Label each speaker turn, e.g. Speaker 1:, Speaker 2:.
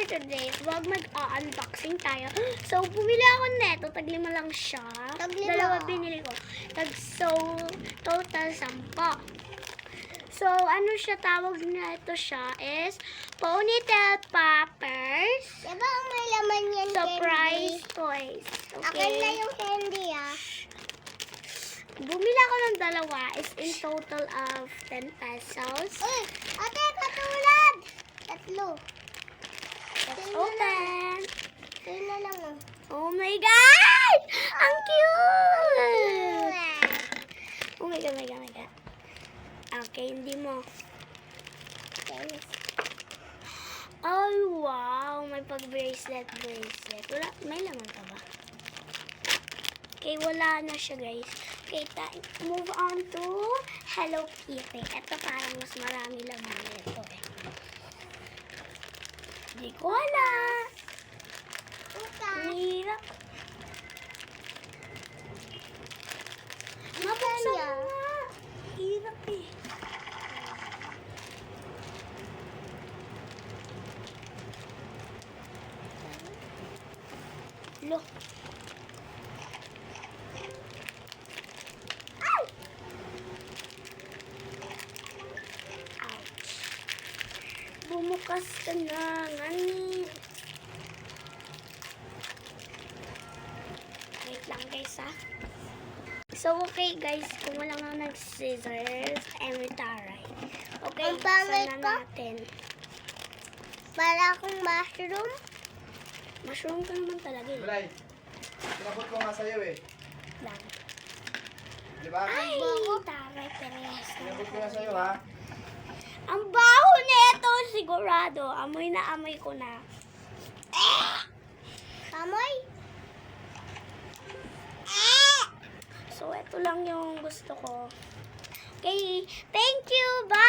Speaker 1: today, wag mag-unboxing tayo. So, bumili ako neto. Tag-5 lang siya. Dalawa binili ko. Total 10. So, ano siya, tawag na ito siya is ponytail poppers.
Speaker 2: Diba ang may laman yan,
Speaker 1: Surprise
Speaker 2: candy?
Speaker 1: toys.
Speaker 2: Akin na
Speaker 1: Okay.
Speaker 2: yung candy, ah.
Speaker 1: Bumili ako ng dalawa is in total of 10 pesos.
Speaker 2: Uy, ate, katulad! 3.
Speaker 1: Let's open.
Speaker 2: Sa'yo na lang, oh.
Speaker 1: Oh my God! Ang cute! Oh my God, my God, my God. Okay, hindi mo. Ay, wow! May pag-bracelet. Wala, may laman pa ba? Okay, wala na siya, guys. Okay, move on to Hello Kitty. Ito parang mas marami laman nito eh. Hindi ko alam. Ang hirap. Mabuksan
Speaker 2: niya?
Speaker 1: mo nga. Hirap eh. Look. Ay! Ouch. Bumukas ka na. Ngani. Wait lang guys ha. So okay guys, kung wala nga nag-scissors, I'm retired. Okay,
Speaker 2: Ang pangit
Speaker 1: sana
Speaker 2: ko.
Speaker 1: natin.
Speaker 2: Para akong mushroom.
Speaker 1: Mushroom ka naman talaga eh.
Speaker 3: Balay, sinabot ko nga sa'yo eh.
Speaker 1: Lang.
Speaker 3: Di ba?
Speaker 1: Ay, taray, perehas.
Speaker 3: Sinabot ko nga sa'yo ha.
Speaker 1: Ang baho nito, sigurado. Amoy na amoy ko na.
Speaker 2: Kamoy.
Speaker 1: So, ito lang yung gusto ko. Okay, thank you. Bye!